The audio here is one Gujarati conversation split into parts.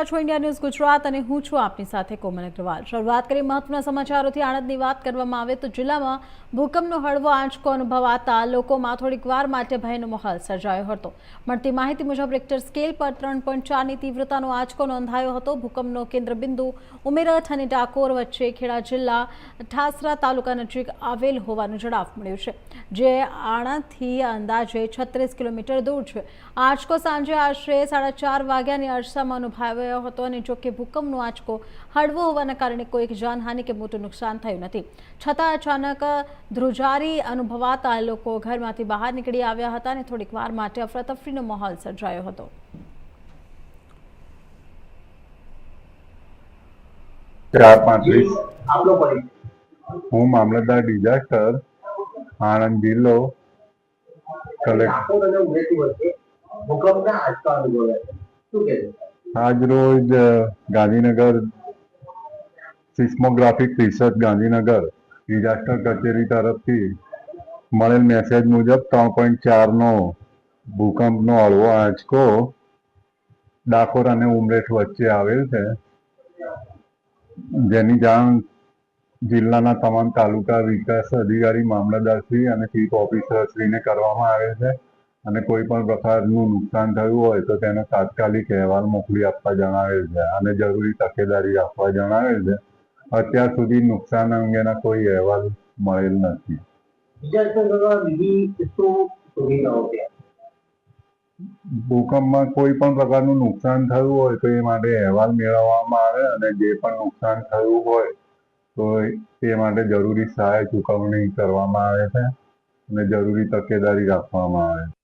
છો ઇન્ડિયા ન્યૂઝ ગુજરાત અને હું છું આપની સાથે કોમલ અગ્રવાલ। શરૂઆત કરી મહત્વના સમાચારોથી। આણંદની વાત કરવામાં આવે તો જિલ્લામાં ભૂકંપનો હળવો આંચકો અનુભવાતા લોકોમાં થોડીક વાર માટે ભયનો માહોલ સર્જાયો હતો। મળતી માહિતી મુજબ રિક્ટર સ્કેલ પર 3.4ની તીવ્રતાનો આંચકો નોંધાયો હતો। ભૂકંપનો કેન્દ્રબિંદુ ઉમેરઠ અને ડાકોર વચ્ચે ખેડા જિલ્લા ઠાસરા તાલુકા નજીક આવેલ હોવાનું જણાવ મળ્યું છે, જે આણંદથી અંદાજે 36 કિલોમીટર દૂર છે। આંચકો સાંજે આશરે 4:30 વાગ્યાની અરસામાં અનુભવાયો હતો અને જો કે ભૂકંપનો આંચકો હળવો હોવાના કારણે કોઈ જાનહાનિ કે મોટું નુકસાન થયું નથી। છતાં અચાનક ધ્રુજારી અનુભવાતા લોકો ઘરમાંથી બહાર નીકળી આવ્યા હતા અને થોડીક વાર માટે અફરાતફરીનો માહોલ સર્જાયો હતો। હું મામલતદાર ડિઝાસ્ટર આણંદ જિલ્લો આજ રોજ ગાંધીનગર સિસ્મોગ્રાફિક રિસર્ચ ગાંધીનગર ડિઝાસ્ટર કચેરી તરફથી મળેલ મેસેજ મુજબ 3.4નો ભૂકંપનો હળવો આંચકો ડાકોર અને ઉમરેઠ વચ્ચે આવેલ છે, જેની જાણ જિલ્લાના તમામ તાલુકા વિકાસ અધિકારી મામલતદારશ્રી અને ચીફ ઓફિસરશ્રીને કરવામાં આવે છે અને કોઈ પણ પ્રકારનું નુકસાન થયું હોય તો તેનો તાત્કાલિક અહેવાલ મોકલી આપવા જણાવેલ છે અને જરૂરી તકેદારી રાખવા જણાવેલ છે। અત્યાર સુધી નુકસાન અંગેના કોઈ અહેવાલ મળેલ નથી। ભૂકંપમાં કોઈ પણ પ્રકારનું નુકસાન થયું હોય તો એ માટે અહેવાલ મેળવવામાં આવે અને જે પણ નુકસાન થયું હોય તો તે માટે જરૂરી સહાય ચૂકવણી કરવામાં આવે છે અને જરૂરી તકેદારી રાખવામાં આવે છે।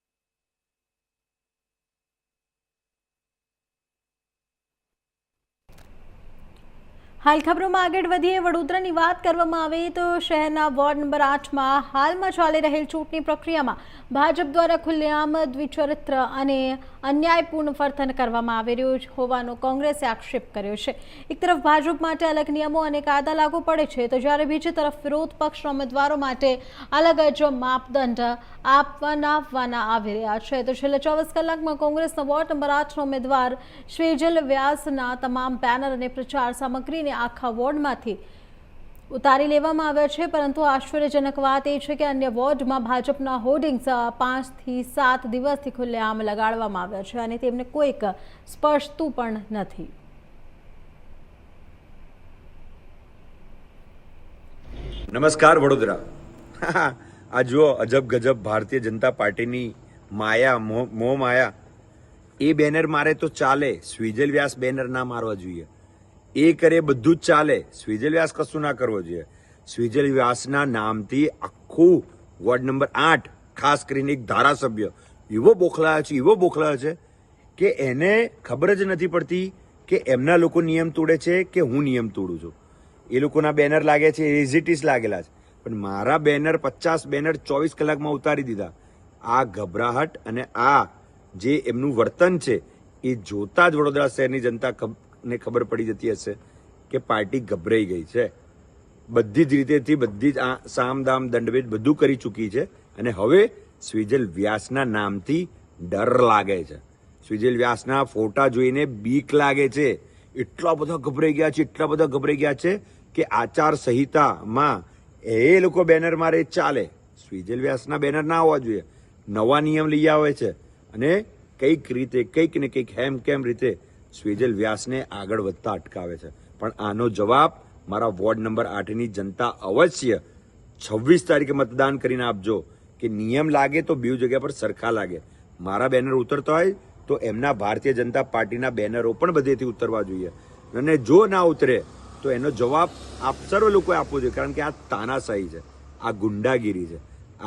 હાલ ખબરોમાં આગળ વધીએ। વડોદરાની વાત કરવામાં આવે તો શહેરના વોર્ડ નંબર 8માં હાલમાં ચાલી રહેલ ચૂંટણી પ્રક્રિયામાં ભાજપ દ્વારા ખુલ્લેઆમ દ્વિચરિત્ર અને અન્યાયપૂર્ણ વર્તન કરવામાં આવી રહ્યું હોવાનો કોંગ્રેસે આક્ષેપ કર્યો છે। એક તરફ ભાજપ માટે અલગ નિયમો અને કાયદા લાગુ પડે છે, તો જ્યારે બીજી તરફ વિરોધ પક્ષના ઉમેદવારો માટે અલગ જ માપદંડ આપવાના આવી રહ્યા છે। તો છેલ્લા 24 કલાકમાં કોંગ્રેસના વોર્ડ નંબર 8ના ઉમેદવાર શ્રીજલ વ્યાસના તમામ બેનર અને પ્રચાર સામગ્રીને આખા વોર્ડમાંથી ઉતારી લેવામાં આવ્યા છે, પરંતુ આશ્ચર્યજનક વાત એ છે કે અન્ય વોર્ડમાં ભાજપના હોર્ડિંગ્સ 5 થી 7 દિવસથી ખુલ્લેઆમ લગાડવામાં આવ્યા છે અને તેમને કોઈક સ્પર્શતું પણ નથી। નમસ્કાર વડોદરા। આ જુઓ અજબ ગજબ ભારતીય જનતા પાર્ટીની માયા મોહ માયા। એ બેનર મારે તો ચાલે, શ્રીજલ વ્યાસ બેનર ના મારવા જોઈએ। એ કરે બધું જ ચાલે, શ્રીજલ વ્યાસ કશું ના કરવો જોઈએ। શ્રીજલ વ્યાસના નામથી આખું વોર્ડ નંબર 8 ખાસ કરીને એક ધારાસભ્ય એવો બોખલાયો છે કે એને ખબર જ નથી પડતી કે એમના લોકો નિયમ તોડે છે કે હું નિયમ તોડું છું। એ લોકોના બેનર લાગે છે, એઝિટીસ લાગેલા છે, પણ મારા બેનર 50 બેનર 24 કલાકમાં ઉતારી દીધા। આ ગભરાહટ અને આ જે એમનું વર્તન છે એ જોતા જ વડોદરા શહેરની જનતાને ખબર પડી જતી હશે કે પાર્ટી ગભરાઈ ગઈ છે। બધી જ રીતેથી બધી જ સામ દામ દંડભેદ બધું કરી ચૂકી છે અને હવે શ્રીજલ વ્યાસના નામથી ડર લાગે છે। શ્રીજલ વ્યાસના ફોટા જોઈને બીક લાગે છે। એટલા બધા ગભરાઈ ગયા છે કે આચાર સંહિતામાં એ લોકો બેનર મારે ચાલે, શ્રીજલ વ્યાસના બેનર ના હોવા જોઈએ। નવા નિયમ લઈ આવે છે અને કંઈક ને કંઈક હેમ કેમ રીતે શ્રીજલ વ્યાસને આગળ વધતા અટકાવે છે। પણ આનો જવાબ મારા વોર્ડ નંબર 8ની જનતા અવશ્ય 26 તારીખે મતદાન કરીને આપજો કે નિયમ લાગે તો બે જગ્યા પર સરખા લાગે। મારા બેનર ઉતરતા હોય તો એમના ભારતીય જનતા પાર્ટીના બેનરો પણ બધેથી ઉતરવા જોઈએ અને જો ના ઉતરે તો એનો જવાબ આપ સર્વ લોકોએ આપવો જોઈએ, કારણ કે આ તાનાશાહી છે, આ ગુંડાગીરી છે।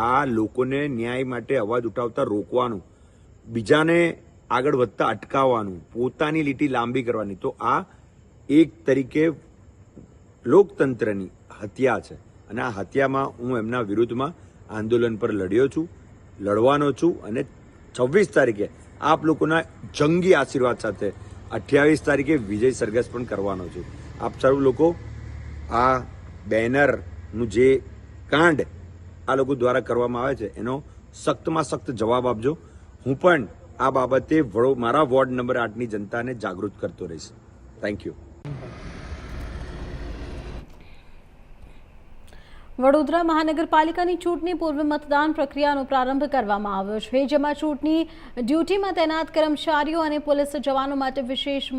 આ લોકોને ન્યાય માટે અવાજ ઉઠાવતા રોકવાનું, બીજાને આગળ વધતા અટકાવવાનું, પોતાની લીટી લાંબી કરવાની, તો આ એક તરીકે લોકતંત્રની હત્યા છે અને આ હત્યામાં હું એમના વિરુદ્ધમાં આંદોલન પર લડ્યો છું, લડવાનો છું અને 26 તારીખે આપ લોકોના જંગી આશીર્વાદ સાથે 28 તારીખે વિજય સરઘસ પણ કરવાનો છું। આપ સર્વ લોકો આ બેનરનું જે કાંડ આ લોકો દ્વારા કરવામાં આવે છે એનો સખ્તમાં સખ્ત જવાબ આપજો। હું પણ આ બાબતે મારા વોર્ડ નંબર 8ની જનતાને જાગૃત કરતો રહીશ. Thank you. વડોદરા મહાનગરપાલિકાની ચૂંટણી પૂર્વ મતદાન પ્રક્રિયાનો પ્રારંભ કરવામાં આવ્યો છે, જેમાં ચૂંટણી ડ્યુટીમાં તૈનાત કર્મચારીઓ અને પોલીસ જવાનો માટે વિશેષ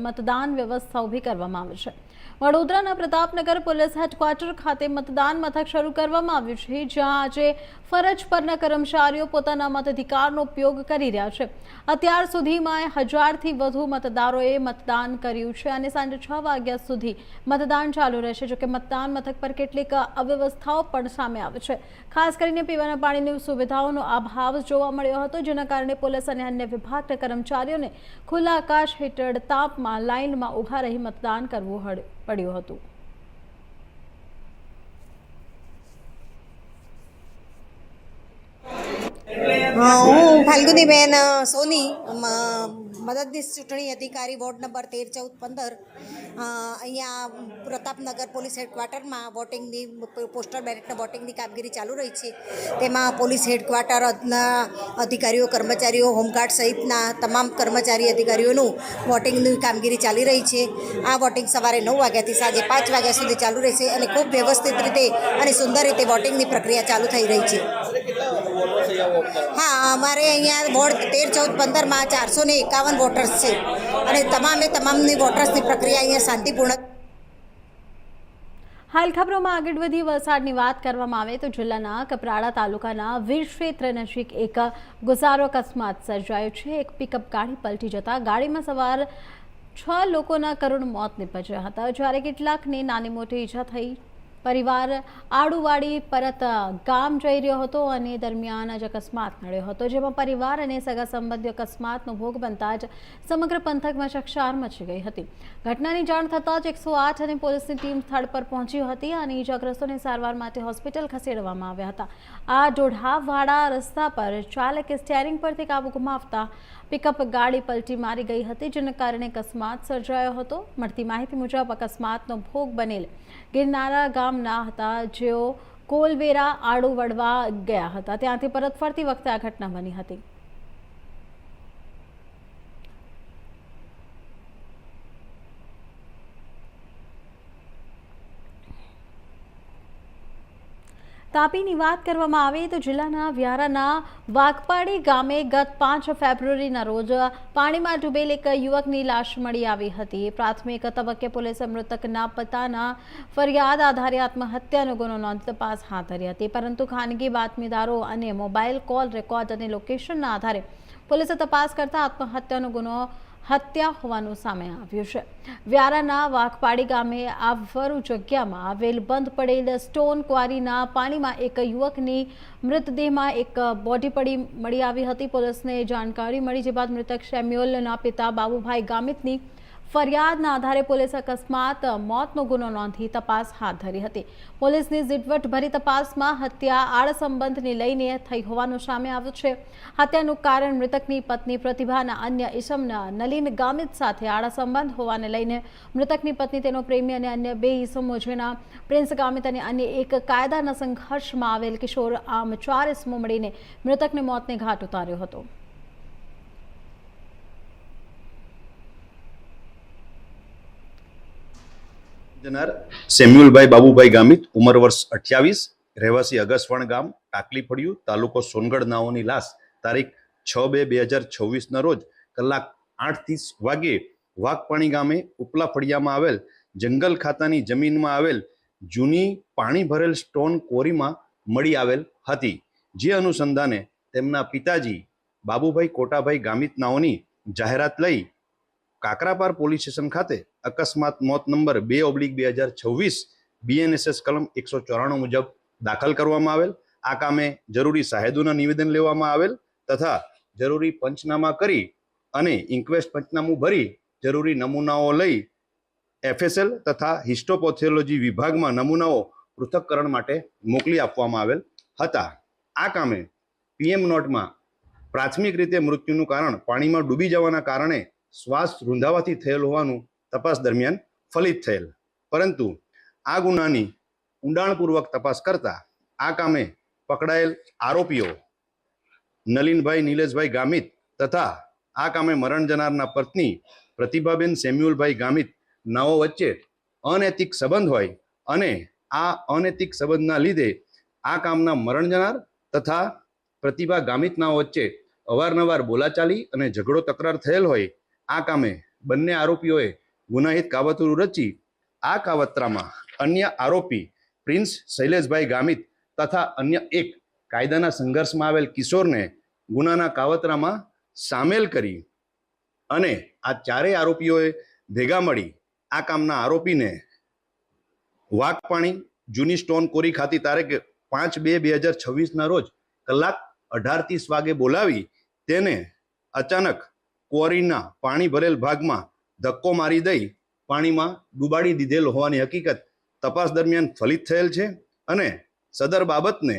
મતદાન વ્યવસ્થા ઊભી કરવામાં આવી છે. વડોદરાના પ્રતાપનગર પોલીસ હેડક્વાર્ટર ખાતે મતદાન મથક શરૂ કરવામાં આવ્યું છે, જ્યાં આજે ફરજ પરના કર્મચારીઓ પોતાના મતાધિકારનો ઉપયોગ કરી રહ્યા છે. અત્યાર સુધીમાં 1000થી વધુ મતદારોએ મતદાન કર્યું છે અને સાંજે 6 વાગ્યા સુધી મતદાન ચાલુ રહેશે. જોકે મતદાન મથક પર કેટલીક અવ્યવસ્થાઓ પણ સામે આવે છે. ખાસ કરીને પીવાના પાણીની સુવિધાઓનો અભાવ જોવા મળ્યો હતો, જેના કારણે પોલીસ અને અન્ય વિભાગના કર્મચારીઓને ખુલ્લા આકાશ હેઠળ તાપમાં લાઇનમાં ઊભા રહી મતદાન કરવું પડ્યું હતું. હું ફાલ્ગુનીબેન સોની, મદદનીશ ચૂંટણી અધિકારી વોર્ડ નંબર 13, 14, 15 અહીંયા પ્રતાપનગર પોલીસ હેડક્વાર્ટરમાં વોટિંગની પોસ્ટલ બેલેટના વોટિંગની કામગીરી ચાલુ રહી છે. તેમાં પોલીસ હેડક્વાર્ટરના અધિકારીઓ, કર્મચારીઓ, હોમગાર્ડ સહિતના તમામ કર્મચારી અધિકારીઓનું વોટિંગની કામગીરી ચાલી રહી છે. આ વોટિંગ સવારે 9 વાગ્યાથી સાંજે 5 વાગ્યા સુધી ચાલુ રહેશે અને ખૂબ વ્યવસ્થિત રીતે અને સુંદર રીતે વોટિંગની પ્રક્રિયા ચાલુ થઈ રહી છે. હા, અમારે અહીંયા વોર્ડ 13, 14, 15માં 451 વોટર્સ છે અને તમામની વોટર્સની પ્રક્રિયા અહીંયા શાંતિપૂર્ણ. હાલ ખબરોમાં આગળ વધી વલસાડની વાત કરવામાં આવે તો જિલ્લાના કપરાડા તાલુકાના વીર ક્ષેત્ર નજીક એક ગુજારો અકસ્માત સર્જાયો છે. એક પિકઅપ ગાડી પલટી જતા ગાડીમાં સવાર 6 લોકોના કરુણ મોત નીપજ્યા હતા, જ્યારે કેટલાકને નાની મોટી ઈજા થઈ. પરિવાર આડુવાડી પરત ગામ જઈ રહ્યો હતો અને દરમિયાન જ અકસ્માત નડ્યો હતો, જેમાં પરિવાર અને સગા સંબંધીઓ અકસ્માતનો ભોગ બનતા જ સમગ્ર પંથકમાં ચકચાર મચી ગઈ હતી. ઘટનાની જાણ થતાં જ 108 અને પોલીસની ટીમ સ્થળ પર પહોંચી હતી અને ઈજાગ્રસ્તોને સારવાર માટે હોસ્પિટલ ખસેડવામાં આવ્યા હતા. આ દોઢાવાડા રસ્તા પર ચાલકે સ્ટીયરિંગ પરથી કાબુ ગુમાવતા પિકઅપ ગાડી પલટી મારી ગઈ હતી, જેના કારણે અકસ્માત સર્જાયો હતો. મળતી માહિતી મુજબ અકસ્માતનો ભોગ બનેલ ગિરનારા ગામના હતા, જેઓ કોલવેરા આડુ વળવા ગયા હતા. ત્યાંથી પરત ફરતી વખતે આ ઘટના બની હતી. તાપીની વાત કરવામાં આવે તો જિલ્લાના વ્યારાના વાઘપાડી ગામે ગત 5 ફેબ્રુઆરીના રોજ પાણીમાં ડૂબેલ એક યુવકની લાશ મળી આવી હતી. પ્રાથમિક તબક્કે પોલીસે મૃતકના પિતાના ફરિયાદ આધારે આત્મહત્યાનો ગુનો નોંધી તપાસ હાથ ધરી હતી, પરંતુ ખાનગી બાતમીદારો અને મોબાઈલ કોલ રેકોર્ડ અને લોકેશનના આધારે પોલીસે તપાસ કરતા આત્મહત્યાનો ગુનો હત્યા હોવાનું સામે આવ્યું છે. વ્યારાના વાઘપાડી ગામે આવરું જગ્યામાં આવેલ બંધ પડેલ સ્ટોન ક્વારીના પાણીમાં એક યુવકની મૃતદેહમાં એક બોડી પડી મળી આવી હતી. પોલીસને જાણકારી મળી, જે બાદ મૃતક શેમ્યુઅલના પિતા બાબુભાઈ ગામિતની ફરિયાદના આધારે પોલીસે અકસ્માત મોતનો ગુનો નોંધી તપાસ હાથ ધરી હતી. પોલીસની ઝીણવટભરી તપાસમાં હત્યા આડસંબંધને લઈને થઈ હોવાનું સામે આવ્યું છે. હત્યાનું કારણ મૃતકની પત્ની પ્રતિભાના અન્ય ઈસમના નલિન ગામિત સાથે આડસંબંધ હોવાને લઈને મૃતકની પત્ની, તેનો પ્રેમી અને અન્ય 2 ઈસમો જેના પ્રિન્સ ગામિત અને અન્ય એક કાયદાના સંઘર્ષમાં આવેલ કિશોર, આમ 4 ઈસમો મળીને મૃતકને મોતને ઘાટ ઉતાર્યો હતો. સેમ્યુઅલભાઈ બાબુભાઈ ગામિત, ઉંમર વર્ષ 28, રહેવાસી અગસવણ ગામ, ટાકલી ફળિયું, તાલુકો સોનગઢ નાઓની લાશ તારીખ 6/2/2026 રોજ કલાક 8:30 વાગ્યે વાઘપાણી ગામે ઉપલા ફળિયામાં આવેલ જંગલ ખાતાની જમીનમાં આવેલ જૂની પાણી ભરેલ સ્ટોન ક્વોરીમાં મળી આવેલ હતી. જે અનુસંધાને તેમના પિતાજી બાબુભાઈ કોટાભાઈ ગામિત નાઓની જાહેરાત લઈ કાકરાપાર પોલીસ સ્ટેશન ખાતે અકસ્માત મોત નંબર 2/2026 BNSS કલમ 194 મુજબ દાખલ કરવામાં આવેલ. આ કામે જરૂરી સાહેદોના નિવેદન લેવામાં આવેલ તથા જરૂરી પંચનામા કરી અને ઇન્ક્વેસ્ટ પંચનામું ભરી જરૂરી નમૂનાઓ લઈ FSL તથા હિસ્ટોપેથોલોજી વિભાગમાં નમૂનાઓ પૃથક્કરણ માટે મોકલી આપવામાં આવેલ હતા. આ કામે PM નોટમાં પ્રાથમિક રીતે મૃત્યુનું કારણ પાણીમાં ડૂબી જવાના કારણે શ્વાસ રૂંધાવાથી થયેલ હોવાનું તપાસ દરમિયાન ફલિત થયેલ, પરંતુ આ ગુનાની ઊંડાણપૂર્વક તપાસ કરતા આ કામે પકડાયેલ આરોપીઓ નલિનભાઈ નિલેશભાઈ ગામિત તથા આ કામે મરણ જનારના પત્ની પ્રતિભાબેન સેમ્યુઅલભાઈ ગામિત નાઓ વચ્ચે અનૈતિક સંબંધ હોય અને આ અનૈતિક સંબંધના લીધે આ કામના મરણ જનાર તથા પ્રતિભા ગામિત નાઓ વચ્ચે અવારનવાર બોલાચાલી અને ઝઘડો તકરાર થયેલ હોય આ કામે બંને આરોપીઓએ ગુનાહિત કાવતરું રચી આ કાવતરામાં અન્ય આરોપી પ્રિન્સ શૈલેષભાઈ ગામિત તથા અન્ય એક કાયદાના સંઘર્ષમાં આવેલ કિશોરને ગુનાના કાવતરામાં સામેલ કરી અને આ ચારેય આરોપીઓએ ભેગા મળી આ કામના આરોપીને વાઘપાણી જૂની સ્ટોન કોરી ખાતે તારીખ 5/2/2026 રોજ કલાક 18:30 વાગે બોલાવી તેને અચાનક ક્વોરીના પાણી ભરેલ ભાગમાં ધક્કો મારી દઈ પાણીમાં ડૂબાડી દીધેલ હોવાની હકીકત તપાસ દરમિયાન ફલિત થયેલ છે અને સદર બાબતને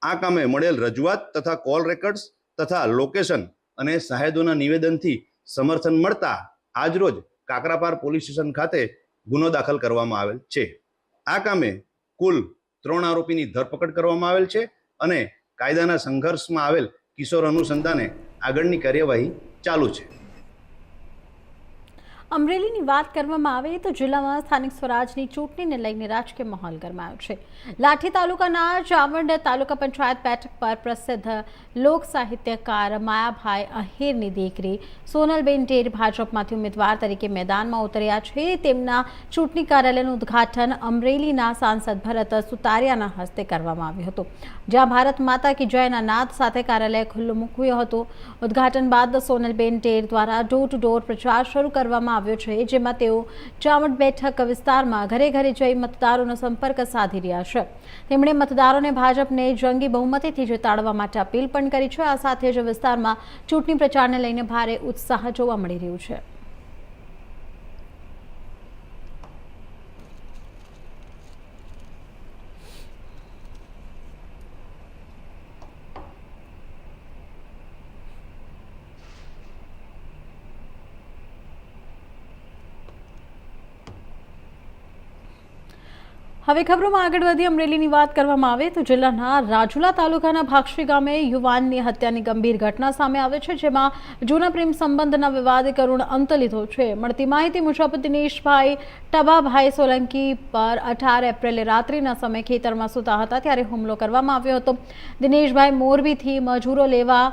આ કામે મળેલ રજૂઆત તથા કોલ રેકોર્ડ્સ તથા લોકેશન અને સાહેદોના નિવેદનથી સમર્થન મળતા આજરોજ કાકરાપાર પોલીસ સ્ટેશન ખાતે ગુનો દાખલ કરવામાં આવેલ છે. આ કામે કુલ 3 આરોપીની ધરપકડ કરવામાં આવેલ છે અને કાયદાના સંઘર્ષમાં આવેલ કિશોર અનુસંધાને આગળની કાર્યવાહી ચાલુ છે. અમરેલીની વાત કરવામાં આવે તો જિલ્લામાં સ્થાનિક સ્વરાજની ચૂંટણીને લઈને રાજકીય માહોલ ગરમાયો છે. લાઠી તાલુકાના ચાવંડ તાલુકા પંચાયત બેઠક પર પ્રસિદ્ધ લોક સાહિત્યકાર માયાભાઈ અહીરની દીકરી સોનલબેન ટેર ભાજપમાંથી ઉમેદવાર તરીકે મેદાનમાં ઉતર્યા છે. તેમના ચૂંટણી કાર્યાલયનું ઉદ્ઘાટન અમરેલીના સાંસદ ભરત સુતારિયાના હસ્તે કરવામાં આવ્યું હતું, જ્યાં ભારત માતા કી જયના નાદ સાથે કાર્યાલય ખુલ્લું મૂક્યું હતું. ઉદ્ઘાટન બાદ સોનલબેન ટેર દ્વારા ડોર ટુ ડોર પ્રચાર શરૂ કરવામાં આવ્યો છે, જેમાં તેઓ ચાવંડ બેઠક વિસ્તારમાં ઘરે ઘરે જઈ મતદારોનો સંપર્ક સાધી રહ્યા છે. તેમણે મતદારોને ભાજપને જંગી બહુમતીથી જીતાડવા માટે અપીલ પણ કરી છે. આ સાથે જ વિસ્તારમાં ચૂંટણી પ્રચારને લઈને ભારે ઉત્સાહ જોવા મળી રહ્યું છે. હવે ખબરોમાં આગળ વધી અમરેલીની વાત કરવામાં આવે તો જિલ્લાના રાજુલા તાલુકાના ભાક્ષી ગામે યુવાનની હત્યાની ગંભીર ઘટના સામે આવે છે, જેમાં જૂના પ્રેમ સંબંધના વિવાદે કરુણ અંત લીધો છે. મળતી માહિતી મુજબ દિનેશભાઈ ટબાભાઈ સોલંકી પર 18 એપ્રિલે રાત્રિના સમયે ખેતરમાં સૂતા હતા ત્યારે હુમલો કરવામાં આવ્યો હતો. દિનેશભાઈ મોરબીથી મજૂરો લેવા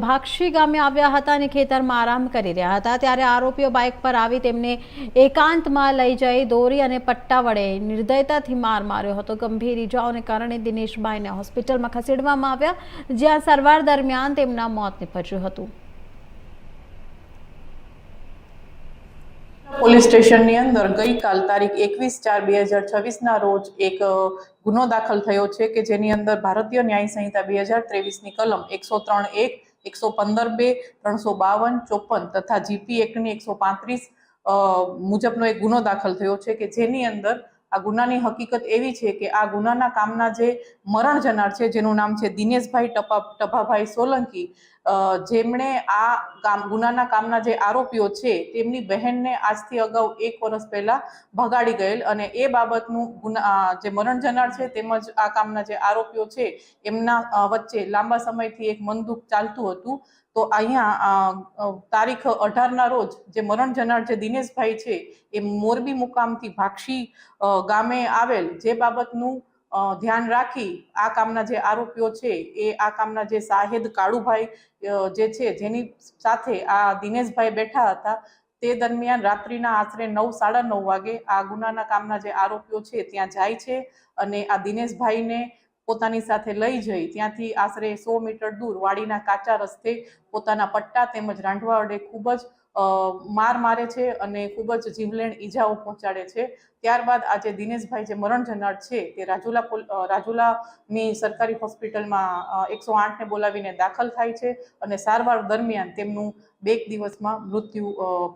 ભાક્ષી ગામે આવ્યા હતા અને ખેતરમાં આરામ કરી રહ્યા હતા ત્યારે આરોપીઓ બાઇક પર આવી તેમને એકાંતમાં લઈ જઈ દોરી અને પટ્ટા વડે નિર્દયતાથી માર માર્યો હતો. ગંભીર ઈજાઓને કારણે દિનેશભાઈને હોસ્પિટલમાં ખસેડવામાં આવ્યા, જ્યાં સારવાર દરમિયાન તેમના મોત નીપજ્યું હતું. પોલીસ સ્ટેશનની અંદર ગઈકાલ તારીખ 21/4/2026 રોજ એક ગુનો દાખલ થયો છે કે જેની અંદર ભારતીય ન્યાય સંહિતા 2023ની કલમ 103(1), 115(2), 352, 54 તથા જીપી એક્ટની 135 મુજબનો એક ગુનો દાખલ થયો છે કે જેની અંદર આ ગુનાની હકીકત એવી છે કે આ ગુનાના કામના જે મરણ જનાર છે, જેનું નામ છે દિનેશભાઈ ટભાભાઈ સોલંકી, જેમણે આ ગુનાના કામના જે આરોપીઓ છે તેમની બહેનને આજથી અગાઉ 1 વર્ષ પહેલા ભગાડી ગયેલ અને એ બાબતનું જે મરણ જનાર છે તેમજ આ કામના જે આરોપીઓ છે એમના વચ્ચે લાંબા સમયથી એક મનદુખ ચાલતું હતું. તો અહીંયા તારીખ 18ના રોજ જે મરણ જનાર જે દિનેશભાઈ છે એ મોરબી મુકામથી ભાક્ષી ગામે આવેલ જે બાબતનું ધ્યાન રાખી આ કામના જે આરોપીઓ છે એ આ કામના જે સાહેદ કાળુભાઈ જે છે જેની સાથે આ દિનેશભાઈ બેઠા હતા તે દરમિયાન રાત્રિના આશરે 9:30 વાગે આ ગુનાના કામના જે આરોપીઓ છે ત્યાં જાય છે અને આ દિનેશભાઈને પોતાની સાથે લઈ જઈ ત્યાંથી આશરે 100 મીટર દૂર વાડીના કાચા રસ્તે પોતાના પટ્ટા તેમજ રાંધવા વડે ખૂબ જ માર મારે છે અને ખૂબ જ જીવલેણ ઈજાઓ પહોંચાડે છે. ત્યારબાદ આજે દિનેશભાઈ જે મરણ જનાર છે તે રાજુલાની સરકારી હોસ્પિટલમાં 108ને બોલાવીને દાખલ થાય છે અને સારવાર દરમિયાન તેમનું 2 દિવસમાં મૃત્યુ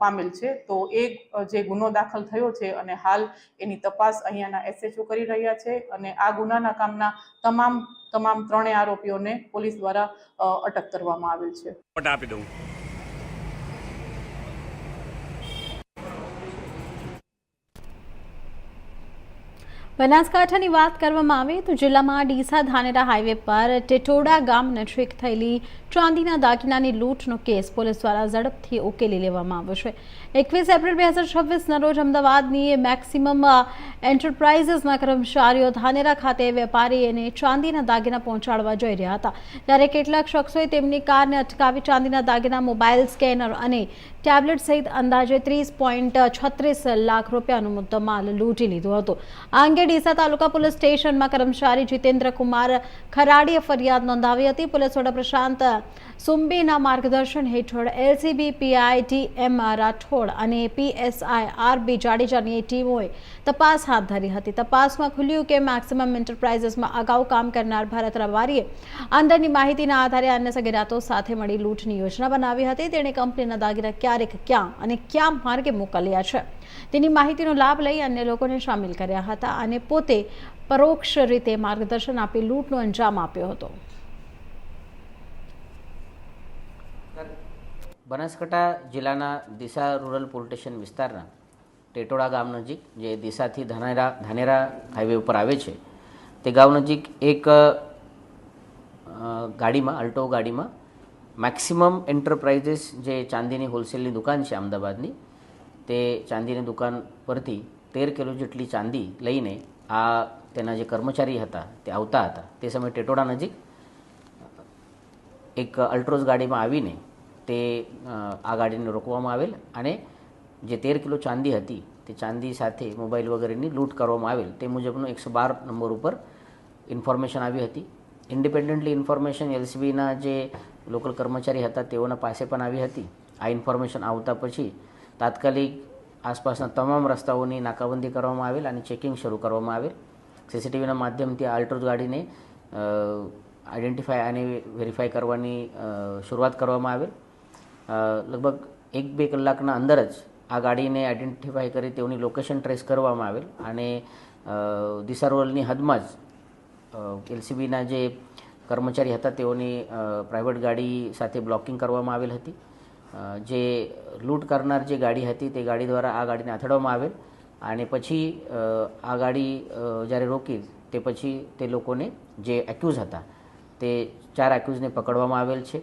પામેલ છે. તો એક જે ગુનો દાખલ થયો છે અને હાલ એની તપાસ અહીંયાના એસએચઓ કરી રહ્યા છે અને આ ગુનાના કામના તમામ 3 આરોપીઓને પોલીસ દ્વારા અટક કરવામાં આવેલ છે. આપી દઉં. બનાસકાંઠાની વાત કરવામાં આવે તો જિલ્લામાં ડીસા ધાનેરા હાઈવે પર ટેટોડા ગામ નજીક થયેલી ચાંદીના દાગીનાની લૂંટનો કેસ પોલીસ દ્વારા ઝડપથી ઉકેલી લેવામાં આવ્યો છે. 21 એપ્રિલ 2026ના રોજ અમદાવાદની મેક્સિમમ એન્ટરપ્રાઇઝીસના કર્મચારીઓ ધાનેરા ખાતે વેપારીને ચાંદીના દાગીના પહોંચાડવા જઈ રહ્યા હતા, ત્યારે કેટલાક શખ્સોએ તેમની કારને અટકાવી ચાંદીના દાગીના, મોબાઈલ, સ્કેનર અને ટેબ્લેટ સહિત અંદાજે 30.36 લાખ રૂપિયાનો મુદ્દામાલ લૂંટી લીધો હતો. આ અંગે ડીસા તાલુકા પોલીસ સ્ટેશનમાં કર્મચારી જીતેન્દ્ર કુમાર ખરાડીએ ફરિયાદ નોંધાવી હતી. પોલીસ વડા પ્રશાંત સુંબેના માર્ગદર્શન હેઠળ એલસીબી પીઆઈ ટી.એમ. રાઠોડ અને પીએસઆઈ આર.બી. જાડેજાની ટીમોએ તપાસ હાથ ધરી હતી. તપાસમાં ખુલ્યું કે મેક્સિમમ એન્ટરપ્રાઇઝીસમાં અગાઉ કામ કરનાર ભરત રબારીએ અંદરની માહિતીના આધારે અન્ય સગીરાતો સાથે મળી લૂંટની યોજના બનાવી હતી. તેણે કંપનીના દાગીના ક્યારેક ક્યાં અને ક્યાં માર્ગે મોકલ્યા છે તેની માહિતીનો લાભ લઈ અન્ય લોકોને સામેલ કર્યા હતા અને પોતે પરોક્ષ રીતે માર્ગદર્શન આપી લૂંટનો અંજામ આપ્યો હતો. બનાસકાંઠા જિલ્લાના ડીસા રૂરલ પોલીસ સ્ટેશન વિસ્તારના ટેટોડા ગામ નજીક, જે ડીસાથી ધાનેરા હાઈવે ઉપર આવે છે, તે ગામ નજીક એક ગાડીમાં, અલ્ટો ગાડીમાં મેક્સિમમ એન્ટરપ્રાઇઝીસ, જે ચાંદીની હોલસેલની દુકાન છે અમદાવાદની, તે ચાંદીની દુકાન પરથી 13 કિલો જેટલી ચાંદી લઈને તેના જે કર્મચારી હતા તે આવતા હતા. તે સમયે ટેટોડા નજીક એક અલ્ટ્રોઝ ગાડીમાં આવીને તે આ ગાડીને રોકવામાં આવેલ અને જે 13 કિલો ચાંદી હતી તે ચાંદી સાથે મોબાઈલ વગેરેની લૂંટ કરવામાં આવેલ. તે મુજબનો 112 નંબર ઉપર ઇન્ફોર્મેશન આવી હતી. ઇન્ડિપેન્ડન્ટલી ઇન્ફોર્મેશન એલસીબીના જે લોકલ કર્મચારી હતા તેઓના પાસે પણ આવી હતી. આ ઇન્ફોર્મેશન આવતા પછી તાત્કાલિક આસપાસના તમામ રસ્તાઓની નાકાબંધી કરવામાં આવેલ અને ચેકિંગ શરૂ કરવામાં આવેલ. સીસીટીવીના માધ્યમથી આ અલ્ટ્રોઝ ગાડીને આઈડેન્ટિફાય અને વેરીફાઈ કરવાની શરૂઆત કરવામાં આવેલ. લગભગ 1-2 કલાકના અંદર જ આ ગાડીને આઈડેન્ટિફાઈ કરી તેઓની લોકેશન ટ્રેસ કરવામાં આવેલ અને ડીસા રૂરલની હદમાં જ એલસીબીના જે કર્મચારી હતા તેઓની પ્રાઇવેટ ગાડી સાથે બ્લોકિંગ કરવામાં આવેલ હતી. જે લૂંટ કરનાર જે ગાડી હતી તે ગાડી દ્વારા આ ગાડીને અથડાવવામાં આવેલ અને પછી આ ગાડી જ્યારે રોકી તે પછી તે લોકોને જે એક્યુઝ હતા તે 4 એક્યુઝને પકડવામાં આવેલ છે.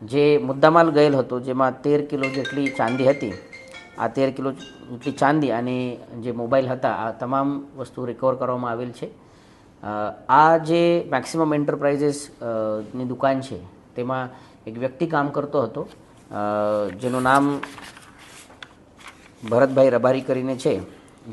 જે મુદ્દામાલ ગયેલ હતો જેમાં 13 કિલો જેટલી ચાંદી હતી, આ 13 કિલો જેટલી ચાંદી અને જે મોબાઈલ હતા, આ તમામ વસ્તુ રિકવર કરવામાં આવેલ છે. આ જે મેક્સિમમ એન્ટરપ્રાઇઝીસ ની દુકાન છે તેમાં એક વ્યક્તિ કામ કરતો હતો જેનું નામ ભરતભાઈ રબારી કરીને છે,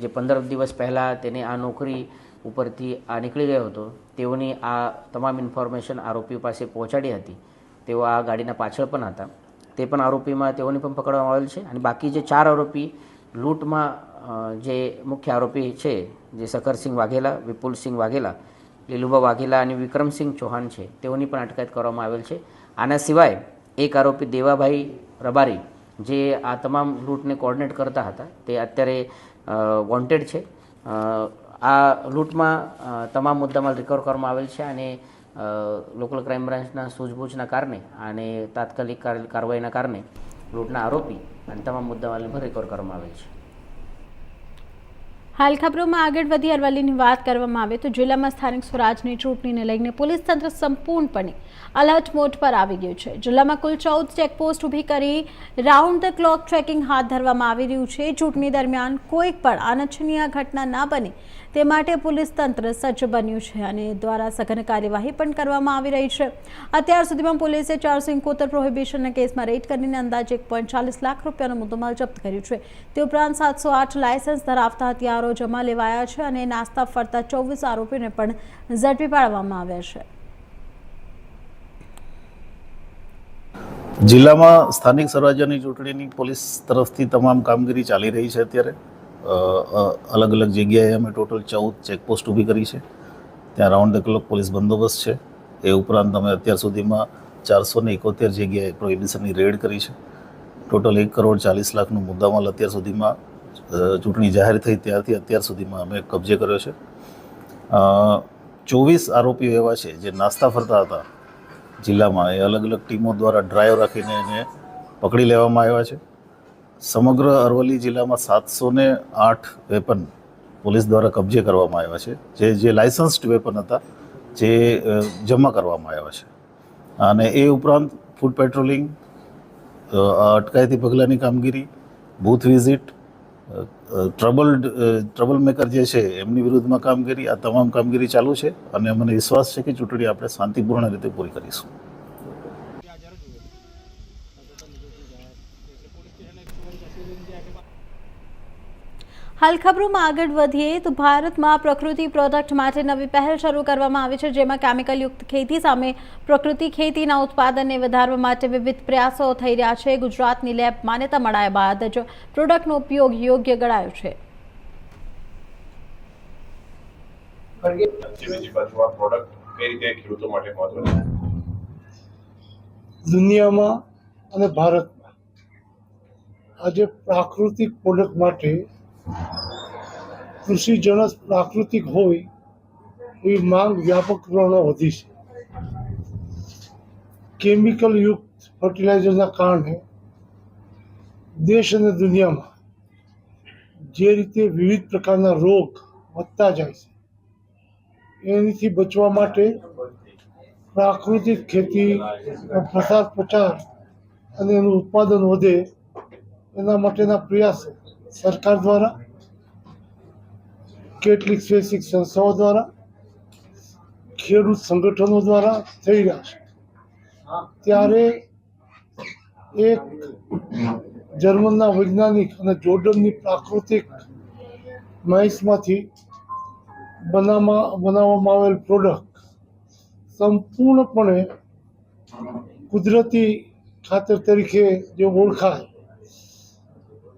જે 15 દિવસ પહેલાં તેને આ નોકરી ઉપરથી નીકળી ગયો હતો. તેઓની આ તમામ ઇન્ફોર્મેશન આરોપીઓ પાસે પહોંચાડી હતી. તેઓ આ ગાડીના પાછળ પણ હતા. તે પણ આરોપીમાં તેઓની પણ પકડવામાં આવેલ છે અને બાકી જે 4 આરોપી લૂંટમાં જે મુખ્ય આરોપી છે, જે શકરસિંહ વાઘેલા, વિપુલસિંહ વાઘેલા, લીલુબા વાઘેલા અને વિક્રમસિંહ ચૌહાણ છે, તેઓની પણ અટકાયત કરવામાં આવેલ છે. આના સિવાય એક આરોપી દેવાભાઈ રબારી, જે આ તમામ લૂંટને કોર્ડિનેટ કરતા હતા, તે અત્યારે વોન્ટેડ છે. આ લૂંટમાં તમામ મુદ્દામાલ રિકવર કરવામાં આવેલ છે અને લોકલ ક્રાઇમ બ્રાન્ચના સૂઝબૂછના કારણે અને તાત્કાલિક કાર્યવાહીના કારણે લૂંટના આરોપી અને તમામ મુદ્દામાલને પણ રિકવર કરવામાં આવેલ છે. હાલ ખબરોમાં આગળ વધી અરવલ્લીની વાત કરવામાં આવે તો જિલ્લામાં સ્થાનિક સ્વરાજની ચૂંટણીને લઈને પોલીસ તંત્ર સંપૂર્ણપણે અલર્ટ મોડ પર આવી ગયું છે. જિલ્લામાં કુલ 14 ચેકપોસ્ટ ઊભી કરી રાઉન્ડ ધ ક્લોક ચેકિંગ હાથ ધરવામાં આવી રહ્યું છે. ચૂંટણી દરમિયાન કોઈ પણ અનિચ્છનીય ઘટના ના બને તે માટે પોલીસ તંત્ર સજ્જ બન્યું છે અને દ્વારા સઘન કાર્યવાહી પણ કરવામાં આવી રહી છે. અત્યાર સુધીમાં પોલીસે 471 પ્રોહિબિશનના કેસમાં રેડ કરીને અંદાજે 1.40 લાખ રૂપિયાનો મુદ્દામાલ જપ્ત કર્યો છે. તે ઉપરાંત 708 લાયસન્સ ધરાવતા હથિયારો જમા લેવાયા છે અને નાસ્તા ફરતા 24 આરોપીને પણ ઝડપી પાડવામાં આવ્યા છે. જિલ્લામાં સ્થાનિક સ્વરાજ્યની ચૂંટણીની પોલીસ તરફથી તમામ કામગીરી ચાલી રહી છે. અત્યારે અલગ અલગ જગ્યાએ અમે ટોટલ 14 ચેકપોસ્ટ ઊભી કરી છે. ત્યાં રાઉન્ડ ધ ક્લોક પોલીસ બંદોબસ્ત છે. એ ઉપરાંત અમે અત્યાર સુધીમાં 471 જગ્યાએ પ્રોહિબિશનની રેડ કરી છે. ટોટલ 1 કરોડ 40 લાખનો મુદ્દામાલ અત્યાર સુધીમાં ચૂંટણી જાહેર થઈ ત્યારથી અત્યાર સુધીમાં અમે કબજે કર્યો છે. 24 આરોપીઓ એવા છે જે નાસ્તા ફરતા હતા જિલ્લામાં, એ અલગ અલગ ટીમો દ્વારા ડ્રાઈવ રાખીને એને પકડી લેવામાં આવ્યા છે. સમગ્ર અરવલ્લી જિલ્લામાં 708 વેપન પોલીસ દ્વારા કબજે કરવામાં આવ્યા છે, જે લાયસન્સ્ડ વેપન હતા જે જમા કરવામાં આવ્યા છે. અને એ ઉપરાંત ફૂડ પેટ્રોલિંગ, અટકાયતી પગલાંની કામગીરી, બૂથ વિઝિટ, ટ્રબલ મેકર જે છે એમની વિરુદ્ધમાં કામગીરી, આ તમામ કામગીરી ચાલુ છે અને મને વિશ્વાસ છે કે ચૂંટણી આપણે શાંતિપૂર્ણ રીતે પૂરી કરીશું. હાલ ખબરોમાં આગળ વધીએ તો ભારતમાં પ્રકૃતિ પ્રોડક્ટ માટે નવી પહેલ શરૂ કરવામાં આવી છે, જેમાં કેમિકલયુક્ત ખેતી સામે પ્રકૃતિ ખેતીના ઉત્પાદનને વધારવા માટે વિવિધ પ્રયાસો થઈ રહ્યા છે. ગુજરાતની લેબ માન્યતા મળ્યા બાદ જ પ્રોડક્ટનો ઉપયોગ યોગ્ય ગણાયો છે. દુનિયામાં અને ભારતમાં આજે પ્રાકૃતિક પ્રોડક્ટ માટે કૃષિજનક પ્રાકૃતિક હોય એવી માંગ વ્યાપક પ્રમાણમાં વધી છે. કેમિકલ યુક્ત ફર્ટિલાઇઝરના કારણે દેશ અને દુનિયામાં જે રીતે વિવિધ પ્રકારના રોગ વધતા જાય છે, એનાથી બચવા માટે પ્રાકૃતિક ખેતી પ્રચાર અને એનું ઉત્પાદન વધે એના માટેના પ્રયાસો સરકાર દ્વારા, કેટલીક સ્વૈચ્છિક સંસ્થાઓ દ્વારા, ખેડૂત સંગઠનો દ્વારા થઈ રહ્યા છે. ત્યારે એક જર્મનના વૈજ્ઞાનિક અને જોર્ડનની પ્રાકૃતિક માઇસમાંથી બનાવવામાં આવેલ પ્રોડક્ટ સંપૂર્ણપણે કુદરતી ખાતર તરીકે જે ઓળખાય,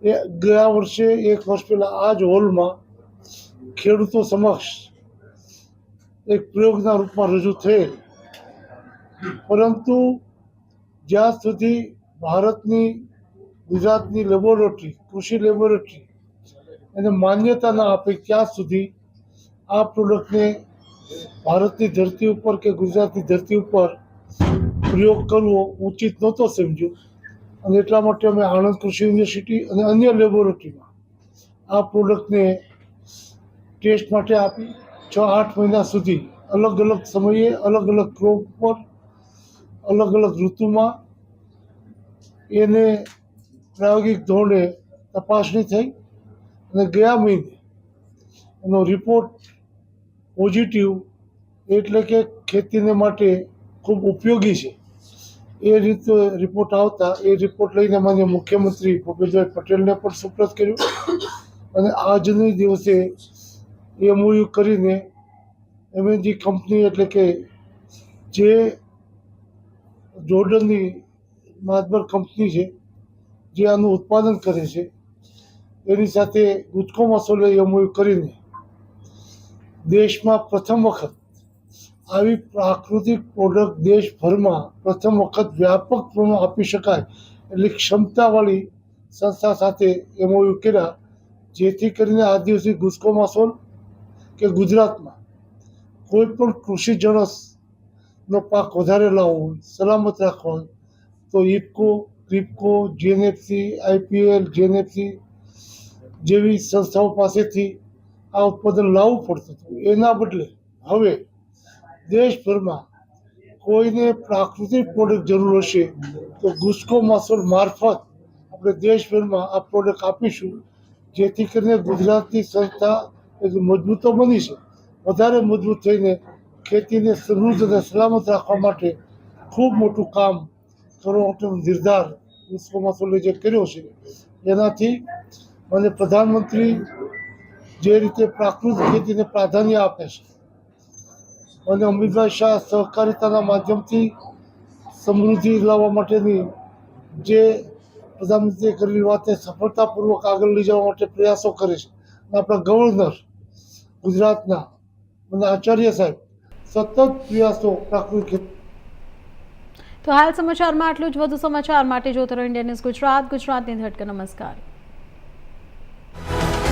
એ ગયા વર્ષે 1 વર્ષ પહેલાં આ જ હોલમાં ખેડૂતો સમક્ષ એક પ્રયોગના રૂપમાં રજૂ થયેલ. પરંતુ જ્યાં સુધી ભારતની, ગુજરાતની લેબોરેટરી, કૃષિ લેબોરેટરી એને માન્યતા ના આપે ત્યાં સુધી આ પ્રોડક્ટને ભારતની ધરતી ઉપર કે ગુજરાતની ધરતી ઉપર પ્રયોગ કરવો ઉચિત નહોતો સમજ્યો. અને એટલા માટે અમે આણંદ કૃષિ યુનિવર્સિટી અને અન્ય લેબોરેટરીમાં આ પ્રોડક્ટને ટેસ્ટ માટે આપી 6-8 મહિના સુધી અલગ અલગ સમયે, અલગ અલગ ક્રોપ પર, અલગ અલગ ઋતુમાં એને પ્રાયોગિક ધોરણે તપાસણી થઈ અને ગયા મહિને એનો રિપોર્ટ પોઝિટિવ, એટલે કે ખેતીને માટે ખૂબ ઉપયોગી છે એ રીતે રિપોર્ટ આવતા એ રિપોર્ટ લઈને માન્ય મુખ્યમંત્રી ભૂપેન્દ્રભાઈ પટેલને પણ સુપ્રત કર્યું અને આજની દિવસે MOU કરીને MNG કંપની, એટલે કે જે જોર્ડનની માતબર કંપની છે જે આનું ઉત્પાદન કરે છે, એની સાથે ગુજકોમ અસોલે MOU કરીને દેશમાં પ્રથમ વખત આવી પ્રાકૃતિક પ્રોડક્ટ દેશભરમાં પ્રથમ વખત વ્યાપક પ્રમાણમાં આપી શકાય એટલી ક્ષમતાવાળી સંસ્થા સાથે MOU કર્યા, જેથી કરીને આ દિવસે ગુજકોમાસોલ કે ગુજરાતમાં કોઈ પણ કૃષિજનસનો પાક વધારે લાવવો હોય, સલામત રાખવો હોય તો IFFCO, KRIBHCO, GNFC, IPL, JNFC જેવી સંસ્થાઓ પાસેથી આ ઉત્પાદન લાવવું પડતું હતું. એના બદલે હવે દેશભરમાં કોઈને પ્રાકૃતિક પ્રોડક્ટ જરૂર હશે તો ગુજકોમાસોલ મારફત આપણે દેશભરમાં આ પ્રોડક્ટ આપીશું, જેથી કરીને ગુજરાતની સંસ્થા મજબૂત તો બની છે, વધારે મજબૂત થઈને ખેતીને સમૃદ્ધ અને સલામત રાખવા માટે ખૂબ મોટું કામ કરવા માટેનો નિર્ધાર ગુજકોમાસોલે જે કર્યો છે, એનાથી મને પ્રધાનમંત્રી જે રીતે પ્રાકૃતિક ખેતીને પ્રાધાન્ય આપે છે અને અમિતભાઈ શાહ સહકારિતાના માધ્યમથી સમૃદ્ધિ લાવવા માટેની જે પ્રધાનમંત્રીએ કરેલી વાતને સફળતાપૂર્વક આગળ લઈ જવા માટે પ્રયાસો કરે છે. આપણા ગવર્નર ગુજરાતના અને આચાર્ય સાહેબ સતત પ્રયાસો પ્રાકૃતિક. તો હાલ સમાચારમાં આટલું જ. વધુ સમાચાર માટે જોતો રહો ઇન્ડિયા ન્યૂઝ ગુજરાત, ગુજરાતની ધડકન. નમસ્કાર.